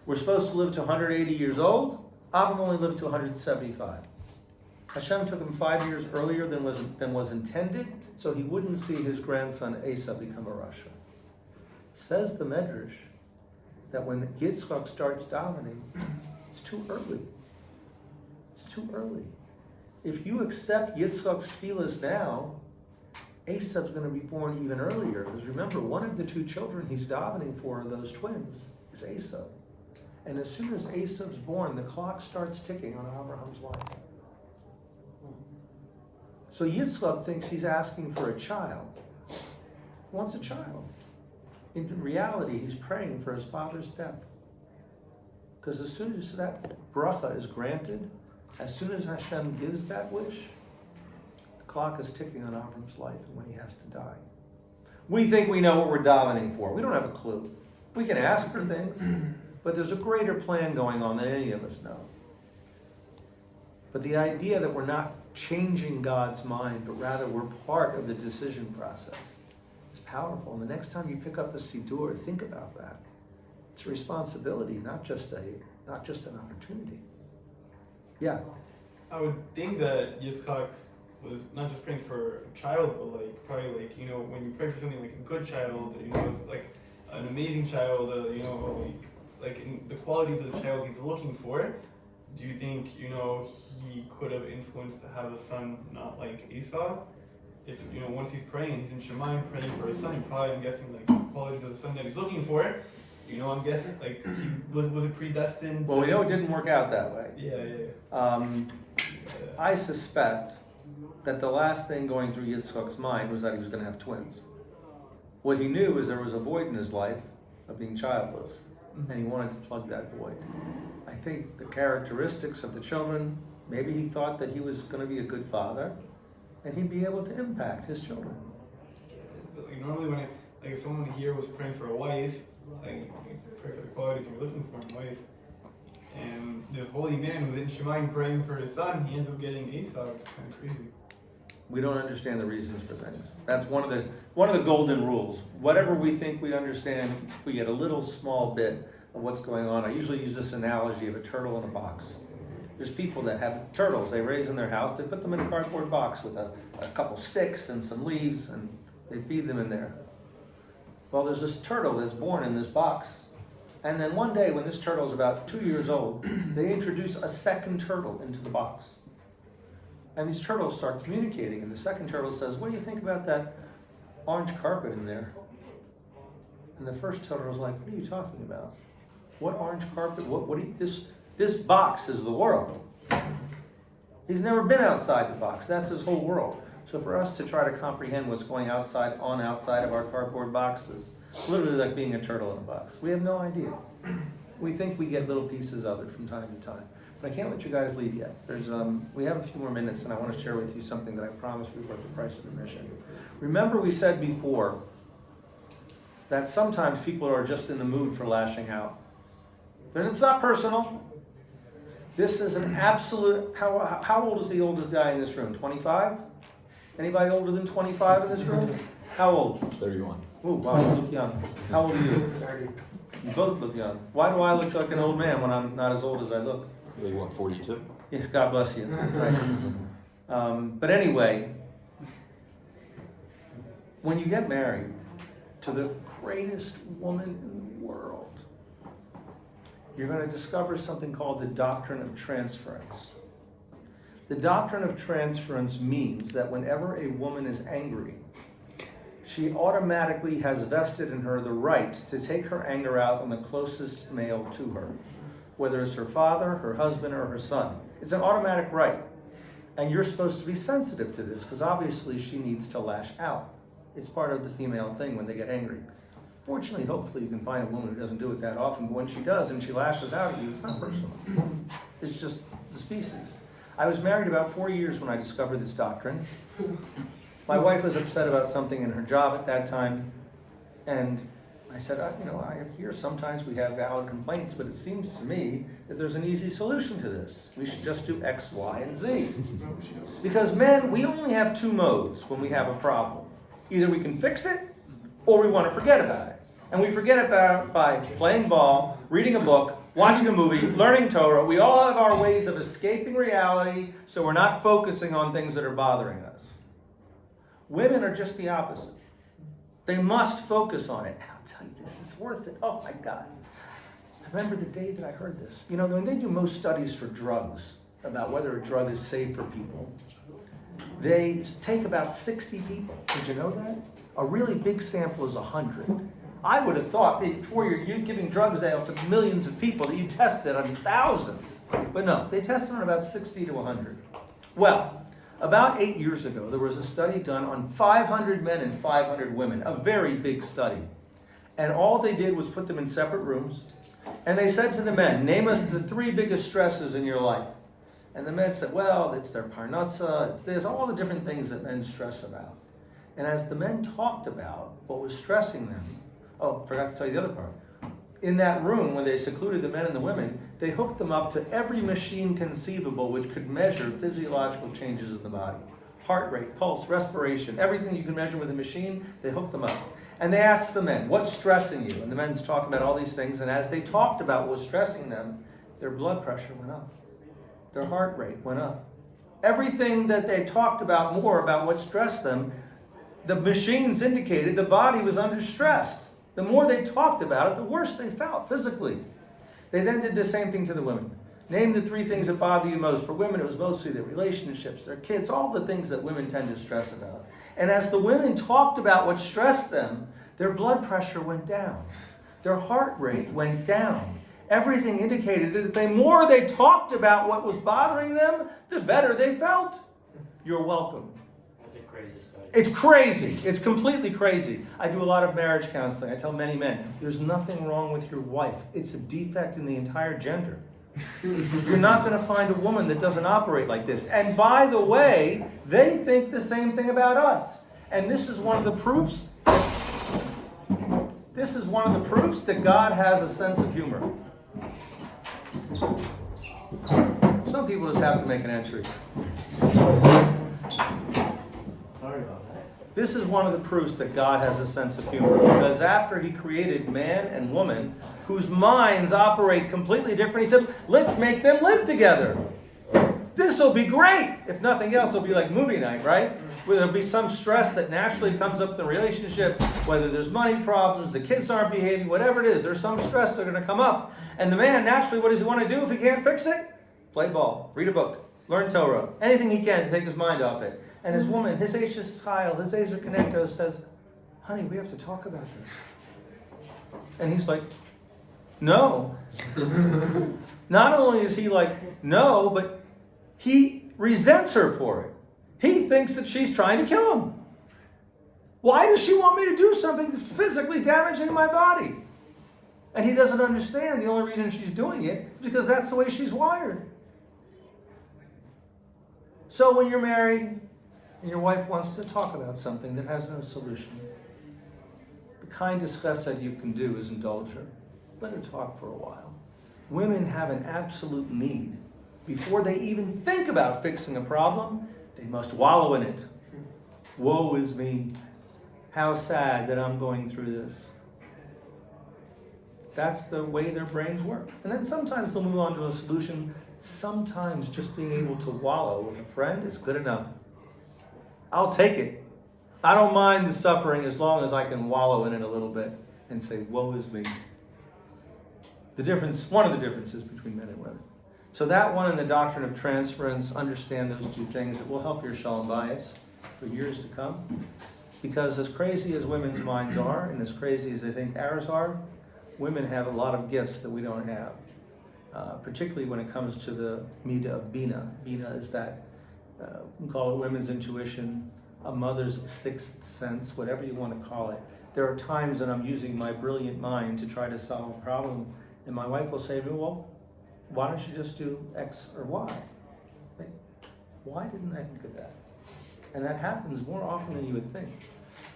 were supposed to live to 180 years old. Abraham only lived to 175. Hashem took him 5 years earlier than was intended, so he wouldn't see his grandson Esau become a Rasha. Says the Medrash that when Yitzchak starts davening, it's too early. It's too early. If you accept Yitzchak's tefillas now, Esau's going to be born even earlier. Because remember, one of the two children he's davening for, those twins, is Esau. And as soon as Esau's born, the clock starts ticking on Abraham's life. So Yitzchak thinks he's asking for a child. He wants a child. In reality, he's praying for his father's death. Because as soon as that bracha is granted, as soon as Hashem gives that wish, the clock is ticking on Avram's life and when he has to die. We think we know what we're davening for. We don't have a clue. We can ask for things, but there's a greater plan going on than any of us know. But the idea that we're not changing God's mind, but rather we're part of the decision process is powerful. And the next time you pick up a Siddur, think about that. It's a responsibility, not just an opportunity. Yeah. I would think that Yitzchak was not just praying for a child, but probably when you pray for something like a good child, it's like an amazing child, in the qualities of the child he's looking for. Do you think he could have influenced to have a son not like Esau? If once he's praying, he's in Shemayim praying for his son, he's probably, I'm guessing, the qualities of the son that he's looking for. I'm guessing was it predestined? Well, we know it didn't work out that way. Yeah. I suspect that the last thing going through Yitzchak's mind was that he was going to have twins. What he knew is there was a void in his life of being childless, and he wanted to plug that void. I think the characteristics of the children, maybe he thought that he was going to be a good father, and he'd be able to impact his children. Like normally when if someone here was praying for a wife, like you pray for the qualities you're looking for in a wife, and this holy man who's in Shemaim praying for his son, he ends up getting Esau. It's kind of crazy. We don't understand the reasons for things. That's one of the golden rules. Whatever we think we understand, we get a little small bit of what's going on. I usually use this analogy of a turtle in a box. There's people that have turtles they raise in their house. They put them in a cardboard box with a couple sticks and some leaves, and they feed them in there. Well, there's this turtle that's born in this box. And then one day when this turtle is about 2 years old, they introduce a second turtle into the box. And these turtles start communicating, and the second turtle says, "What do you think about that orange carpet in there?" And the first turtle's like, "What are you talking about? What orange carpet? What do you, this box is the world." He's never been outside the box. That's his whole world. So for us to try to comprehend what's going outside of our cardboard box is literally like being a turtle in a box. We have no idea. We think we get little pieces of it from time to time. But I can't let you guys leave yet. We have a few more minutes, and I want to share with you something that I promised we were at the price of admission. Remember we said before that sometimes people are just in the mood for lashing out. But it's not personal. This is an absolute, how old is the oldest guy in this room? 25? Anybody older than 25 in this room? How old? 31. Oh, wow, you look young. How old are you? 30. You both look young. Why do I look like an old man when I'm not as old as I look? They want 42. Yeah, God bless you. Right. But anyway, when you get married to the greatest woman in the world, you're going to discover something called the doctrine of transference. The doctrine of transference means that whenever a woman is angry, she automatically has vested in her the right to take her anger out on the closest male to her, whether it's her father, her husband, or her son. It's an automatic right. And you're supposed to be sensitive to this, because obviously she needs to lash out. It's part of the female thing when they get angry. Fortunately, hopefully you can find a woman who doesn't do it that often, but when she does and she lashes out at you, it's not personal. It's just the species. I was married about 4 years when I discovered this doctrine. My wife was upset about something in her job at that time, and I said, I hear sometimes we have valid complaints, but it seems to me that there's an easy solution to this. We should just do X, Y, and Z. Because men, we only have two modes when we have a problem. Either we can fix it, or we want to forget about it. And we forget about it by playing ball, reading a book, watching a movie, learning Torah. We all have our ways of escaping reality, so we're not focusing on things that are bothering us. Women are just the opposite. They must focus on it. I'll tell you, this is worth it. Oh my God. I remember the day that I heard this. When they do most studies for drugs about whether a drug is safe for people, they take about 60 people. Did you know that? A really big sample is 100. I would have thought before you're giving drugs out to millions of people that you test it on thousands. But no, they tested on about 60 to 100. Well, about 8 years ago, there was a study done on 500 men and 500 women, a very big study. And all they did was put them in separate rooms, and they said to the men, name us the 3 biggest stresses in your life. And the men said, well, it's their parnasa, it's this, all the different things that men stress about. And as the men talked about what was stressing them, forgot to tell you the other part. In that room, when they secluded the men and the women, they hooked them up to every machine conceivable which could measure physiological changes in the body. Heart rate, pulse, respiration, everything you can measure with a machine, they hooked them up. And they asked the men, what's stressing you? And the men's talking about all these things, and as they talked about what was stressing them, their blood pressure went up. Their heart rate went up. Everything that they talked about more about what stressed them, the machines indicated the body was under stress. The more they talked about it, the worse they felt physically. They then did the same thing to the women. Name the 3 things that bother you most. For women, it was mostly their relationships, their kids, all the things that women tend to stress about. And as the women talked about what stressed them, their blood pressure went down. Their heart rate went down. Everything indicated that the more they talked about what was bothering them, the better they felt. You're welcome. That's a crazy study. It's crazy. It's completely crazy. I do a lot of marriage counseling. I tell many men, there's nothing wrong with your wife. It's a defect in the entire gender. You're not going to find a woman that doesn't operate like this. And by the way, they think the same thing about us. And this is one of the proofs. This is one of the proofs that God has a sense of humor. Some people just have to make an entry. Sorry about that. This is one of the proofs that God has a sense of humor. Because after he created man and woman, whose minds operate completely different, he said, let's make them live together. This will be great. If nothing else, it'll be like movie night, right? Where there'll be some stress that naturally comes up in the relationship, whether there's money problems, the kids aren't behaving, whatever it is, there's some stress that's going to come up. And the man, naturally, what does he want to do if he can't fix it? Play ball, read a book, learn Torah, anything he can to take his mind off it. And his woman, his Ashes Chayil, his Ezer Konecto says, honey, we have to talk about this. And he's like, no. Not only is he like, no, but he resents her for it. He thinks that she's trying to kill him. Why does she want me to do something that's physically damaging my body? And he doesn't understand the only reason she's doing it is because that's the way she's wired. So when you're married and your wife wants to talk about something that has no solution, the kindest chesed you can do is indulge her. Let her talk for a while. Women have an absolute need. Before they even think about fixing a problem, they must wallow in it. Woe is me. How sad that I'm going through this. That's the way their brains work. And then sometimes they'll move on to a solution. Sometimes just being able to wallow with a friend is good enough. I'll take it. I don't mind the suffering as long as I can wallow in it a little bit and say, woe is me. One of the differences between men and women. So that one and the doctrine of transference, understand those two things. It will help your shalom bayis for years to come. Because as crazy as women's minds are, and as crazy as they think ours are, women have a lot of gifts that we don't have. Particularly when it comes to the midah of bina. Bina is that, we call it women's intuition, a mother's sixth sense, whatever you want to call it. There are times that I'm using my brilliant mind to try to solve a problem, and my wife will say to me, well, why don't you just do X or Y? Like, why didn't I think of that? And that happens more often than you would think.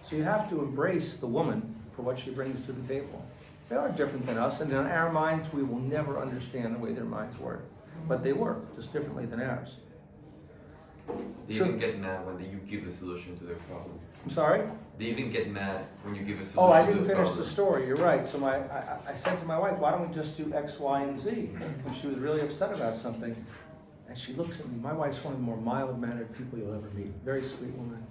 So you have to embrace the woman for what she brings to the table. They are different than us, and in our minds, we will never understand the way their minds work. But they work just differently than ours. They even get mad when you give a solution to their problem. I'm sorry? They even get mad when you give a solution Oh, I to didn't their finish problem. the story. You're right. So I said to my wife, why don't we just do X, Y, and Z? When she was really upset about something. And she looks at me. My wife's one of the more mild-mannered people you'll ever meet. Very sweet woman.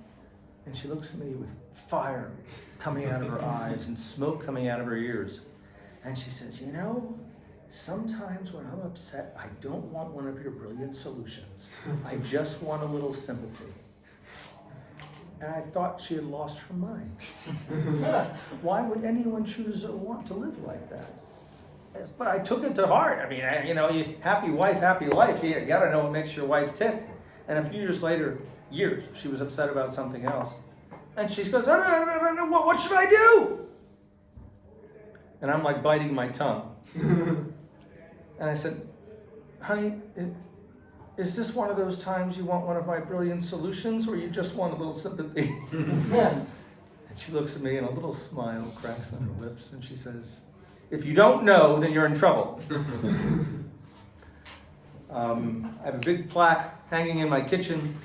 And she looks at me with fire coming out of her eyes and smoke coming out of her ears. And she says, you know, sometimes when I'm upset, I don't want one of your brilliant solutions. I just want a little sympathy. And I thought she had lost her mind. Why would anyone choose or want to live like that? But I took it to heart. I mean, happy wife, happy life. You gotta know what makes your wife tick. And a few years later, she was upset about something else. And she goes, what should I do? And I'm like biting my tongue. And I said, honey, is this one of those times you want one of my brilliant solutions or you just want a little sympathy? And she looks at me and a little smile cracks on her lips and she says, if you don't know, then you're in trouble. I have a big plaque hanging in my kitchen.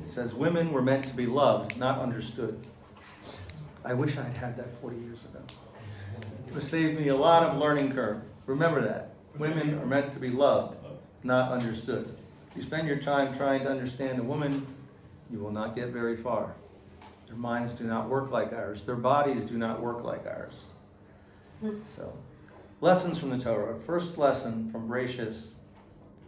It says, women were meant to be loved, not understood. I wish I'd had that 40 years ago. It would save me a lot of learning curve. Remember that. Women are meant to be loved, not understood. If you spend your time trying to understand a woman, you will not get very far. Their minds do not work like ours. Their bodies do not work like ours. So, lessons from the Torah. First lesson from Bereshis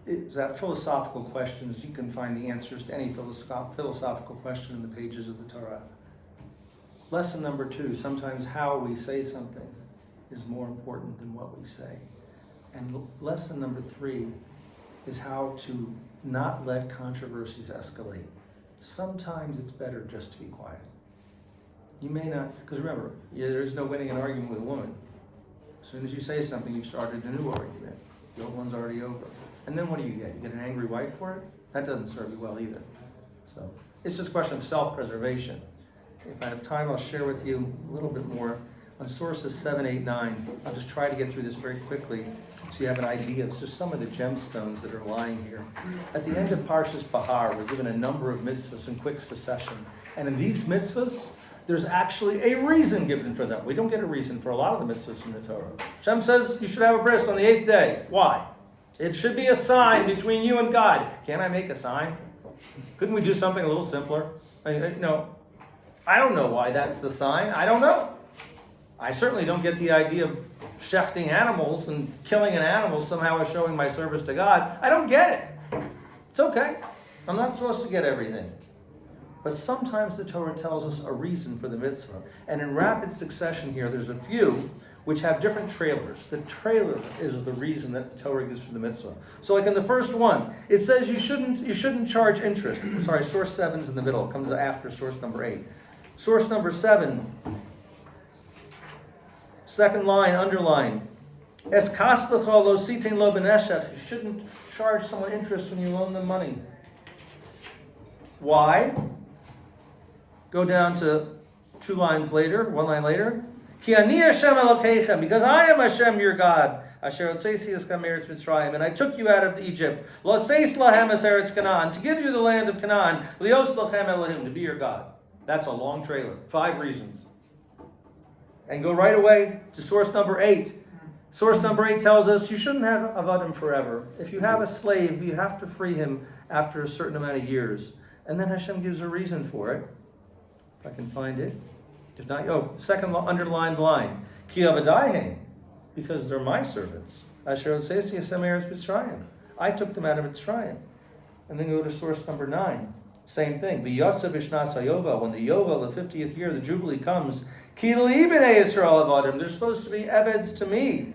is that philosophical questions, you can find the answers to any philosophical question in the pages of the Torah. Lesson number 2, sometimes how we say something is more important than what we say. And lesson number 3 is how to not let controversies escalate. sometimes it's better just to be quiet. You may not, because remember, there is no winning an argument with a woman. As soon as you say something, you've started a new argument. The old one's already over. And then what do? You get an angry wife for it? That doesn't serve you well either. So it's just a question of self-preservation. If I have time, I'll share with you a little bit more on sources 7, 8, 9. I'll just try to get through this very quickly so you have an idea of just some of the gemstones that are lying here. At the end of Parshas Bahar, we're given a number of mitzvahs in quick succession. And in these mitzvahs, there's actually a reason given for them. We don't get a reason for a lot of the mitzvahs in the Torah. Hashem says you should have a bris on the 8th day. Why? It should be a sign between you and God. Can I make a sign? Couldn't we do something a little simpler? I don't know why that's the sign. I don't know. I certainly don't get the idea of shechting animals and killing an animal somehow as showing my service to God. I don't get it. It's okay. I'm not supposed to get everything. But sometimes the Torah tells us a reason for the mitzvah. And in rapid succession here, there's a few which have different trailers. The trailer is the reason that the Torah gives for the mitzvah. So like in the first one, it says you shouldn't charge interest. Source 7 is in the middle. It comes after source number 8. Source number 7, second line, underline. Es kaspecha lo sitin lo beneshech. You shouldn't charge someone interest when you loan them money. Why? Go down to 2 lines later, 1 line later. Ki ani Hashem Elokeichem, because I am Hashem your God. Asher otzeisi es eretz Mitzrayim, and I took you out of Egypt. Lo seis lahem es eretz Canaan, to give you the land of Canaan. Lios lachem Elohim, to be your God. That's a long trailer. 5 reasons. And go right away to source number 8. Source number 8 tells us you shouldn't have avadim forever. If you have a slave, you have to free him after a certain amount of years. And then Hashem gives a reason for it. If I can find it. If not, second underlined line. Ki avadaihem, because they're my servants. Asher otzeisi es eretz Mitzrayim. I took them out of Mitzrayim. And then go to source number 9. Same thing. V'yaseh b'shnas hayova. When the Yovel, the 50th year, the Jubilee comes, Ki li b'nei Yisrael avadim. They're supposed to be eveds to me.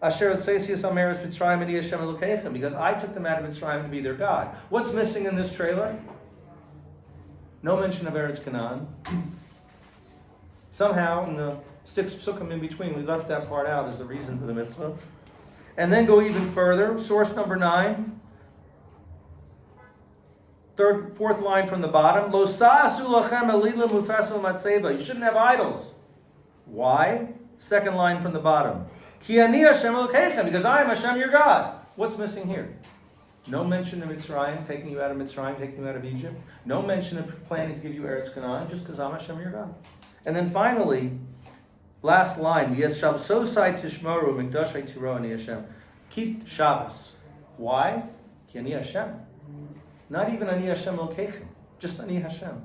Asher otzeisi es eretz Mitzrayim ani Hashem Elokeichem, because I took them out of Mitzrayim to be their God. What's missing in this trailer? No mention of Eretz Canaan. Somehow, in the 6 psukim in between, we left that part out as the reason for the mitzvah. And then go even further. Source number 9. 4th line from the bottom. Lo sa'asu lachem elila mufesu matzeva. You shouldn't have idols. Why? 2nd line from the bottom. Ki ani Hashem Elokeichem, because I am Hashem your God. What's missing here? No mention of Mitzrayim, taking you out of Mitzrayim, taking you out of Egypt. No mention of planning to give you Eretz Canaan, just because I'm Hashem your God. And then finally, last line, Yes Shabsosai Tishmoru Mikdashai Tiro Ani Hashem. Keep Shabbos. Why? Ki Ani Hashem. Not even Ani Hashem Elokeichem, just Ani Hashem.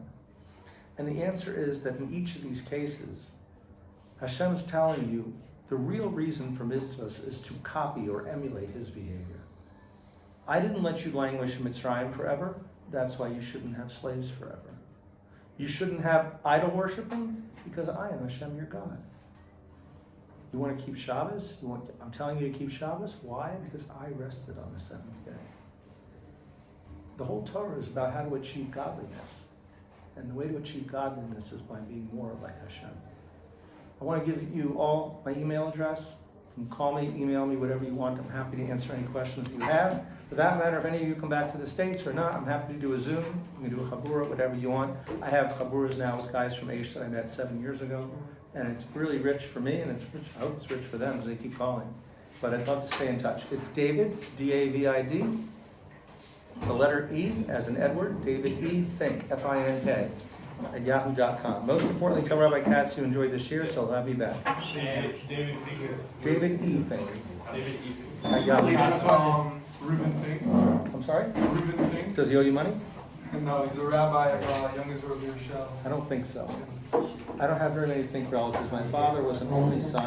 And the answer is that in each of these cases, Hashem is telling you the real reason for mitzvahs is to copy or emulate his behavior. I didn't let you languish in Mitzrayim forever. That's why you shouldn't have slaves forever. You shouldn't have idol worshiping because I am Hashem your God. You want to keep Shabbos? I'm telling you to keep Shabbos. Why? Because I rested on the 7th day. The whole Torah is about how to achieve godliness. And the way to achieve godliness is by being more like Hashem. I want to give you all my email address. You can call me, email me, whatever you want. I'm happy to answer any questions you have. For that matter, if any of you come back to the States or not, I'm happy to do a Zoom. You can do a Chabura, whatever you want. I have Chaburas now with guys from Asia that I met 7 years ago. And it's really rich for me, and it's rich, I hope it's rich for them because they keep calling. But I'd love to stay in touch. It's David, D-A-V-I-D, the letter E as in Edward, David E. Fink, F-I-N-K, at yahoo.com. Most importantly, tell Rabbi Katz you enjoyed this year, so I'll have you back. David Fink. David E. Fink. David E. At yahoo.com. Reuben Fink. I'm sorry? Reuben Fink. Does he owe you money? No, he's the rabbi of Young Israel Yerushalayim. I don't think so. I don't have very many Fink relatives. My father was an only son.